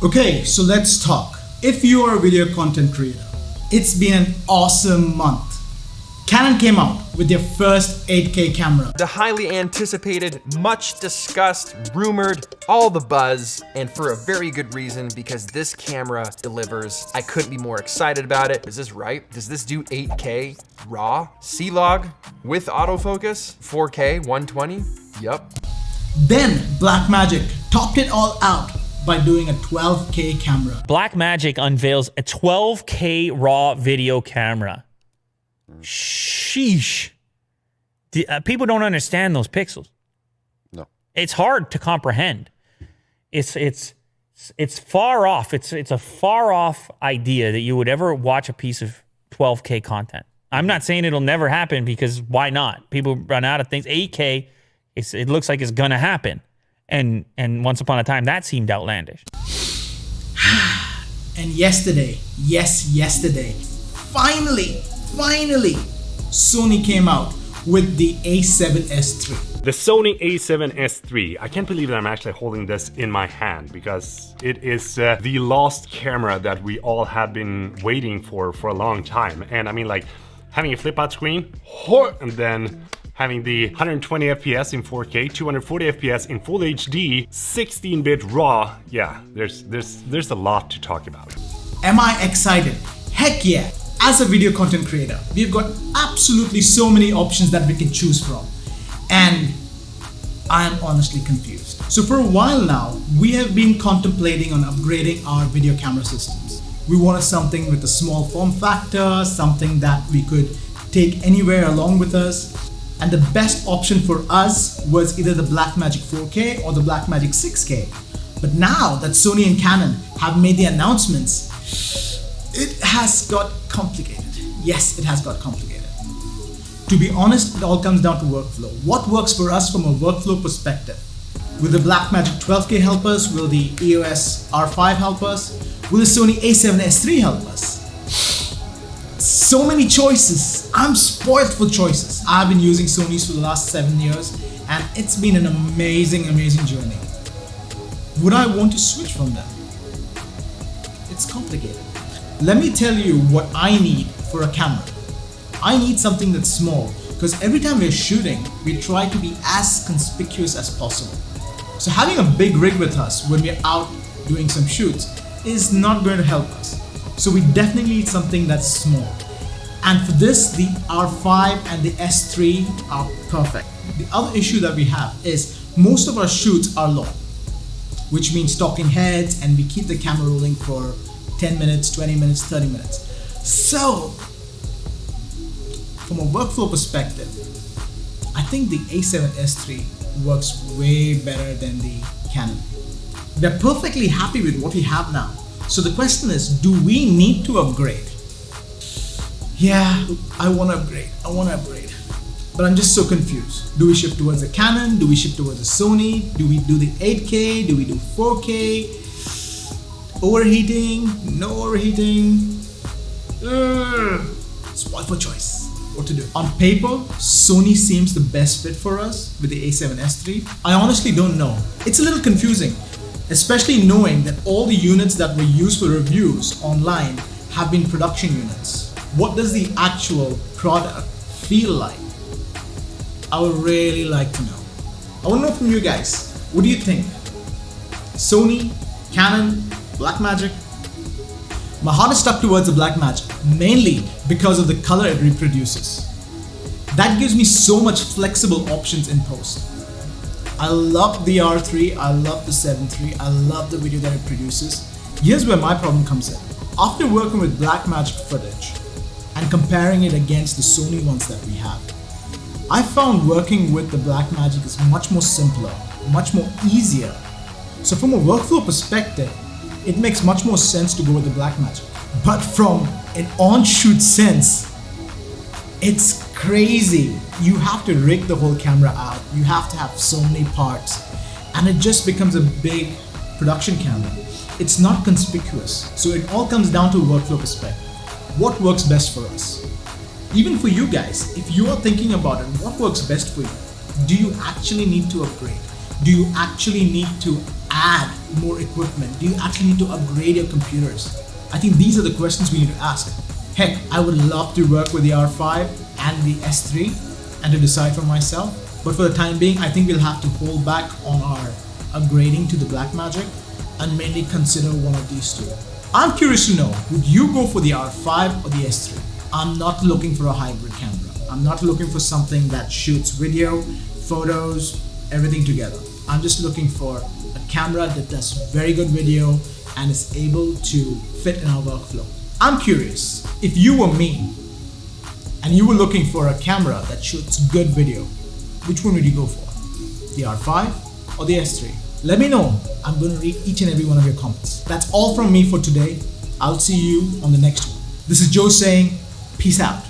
Okay, so let's talk. If you are a video content creator, it's been an awesome month. Canon came out with their first 8K camera. The highly anticipated, much discussed, rumored, all the buzz, and for a very good reason, because this camera delivers. I couldn't be more excited about it. Is this right? Does this do 8K RAW, C-Log with autofocus, 4K 120? Yup. Then Blackmagic topped it all out by doing a 12K camera. Blackmagic unveils a 12K RAW video camera. Sheesh. People don't understand those pixels. No. It's hard to comprehend. It's far off. It's a far off idea that you would ever watch a piece of 12K content. I'm not saying it'll never happen, because why not? People run out of things. 8K, it looks like it's gonna happen. And once upon a time, that seemed outlandish. And yesterday, yesterday, finally, Sony came out with the A7S3. The Sony A7S3. I can't believe that I'm actually holding this in my hand, because it is the lost camera that we all have been waiting for a long time. And I mean, like, having a flip out screen, and then having the 120 FPS in 4K, 240 FPS in Full HD, 16-bit RAW. Yeah, there's a lot to talk about. Am I excited? Heck yeah! As a video content creator, we've got absolutely so many options that we can choose from. And I am honestly confused. So for a while now, we have been contemplating on upgrading our video camera systems. We wanted something with a small form factor, something that we could take anywhere along with us. And the best option for us was either the Blackmagic 4K or the Blackmagic 6K. But now that Sony and Canon have made the announcements, it has got complicated. Yes, it has got complicated. To be honest, it all comes down to workflow. What works for us from a workflow perspective? Will the Blackmagic 12K help us? Will the EOS R5 help us? Will the Sony A7S3 help us? So many choices. I'm spoiled for choices. I've been using Sony's for the last 7 years, and it's been an amazing journey. Would I want to switch from them? It's complicated. Let me tell you what I need for a camera. I need something that's small, because every time we're shooting, we try to be as conspicuous as possible. So having a big rig with us when we're out doing some shoots is not going to help us. So we definitely need something that's small. And for this, the R5 and the S3 are perfect. The other issue that we have is most of our shoots are long, which means talking heads, and we keep the camera rolling for 10 minutes, 20 minutes, 30 minutes. So, from a workflow perspective, I think the A7S3 works way better than the Canon. We're perfectly happy with what we have now. So the question is, do we need to upgrade? Yeah, I want to upgrade. But I'm just so confused. Do we shift towards a Canon? Do we shift towards a Sony? Do we do the 8K? Do we do 4K? Overheating? No overheating? Spoil for choice. What to do? On paper, Sony seems the best fit for us with the A7S3. I honestly don't know. It's a little confusing, especially knowing that all the units that were used for reviews online have been production units. What does the actual product feel like? I would really like to know. I want to know from you guys. What do you think? Sony, Canon, Blackmagic? My heart is stuck towards the Blackmagic, mainly because of the color it reproduces. That gives me so much flexible options in post. I love the R3, I love the 7 III, I love the video that it produces. Here's where my problem comes in. After working with Blackmagic footage and comparing it against the Sony ones that we have, I found working with the Blackmagic is much more simpler, much more easier. So from a workflow perspective, it makes much more sense to go with the Blackmagic. But from an on-shoot sense, it's crazy. You have to rig the whole camera out. You have to have so many parts, and it just becomes a big production camera. It's not conspicuous. So it all comes down to a workflow perspective. What works best for us? Even for you guys, if you are thinking about it, what works best for you? Do you actually need to upgrade? Do you actually need to add more equipment? Do you actually need to upgrade your computers? I think these are the questions we need to ask. Heck, I would love to work with the R5 and the S3 and to decide for myself. But for the time being, I think we'll have to hold back on our upgrading to the Blackmagic and mainly consider one of these two. I'm curious to know, would you go for the R5 or the S3? I'm not looking for a hybrid camera. I'm not looking for something that shoots video, photos, everything together. I'm just looking for a camera that does very good video and is able to fit in our workflow. I'm curious, if you were me and you were looking for a camera that shoots good video, which one would you go for? The R5 or the S3? Let me know. I'm going to read each and every one of your comments. That's all from me for today. I'll see you on the next one. This is Joe saying, peace out.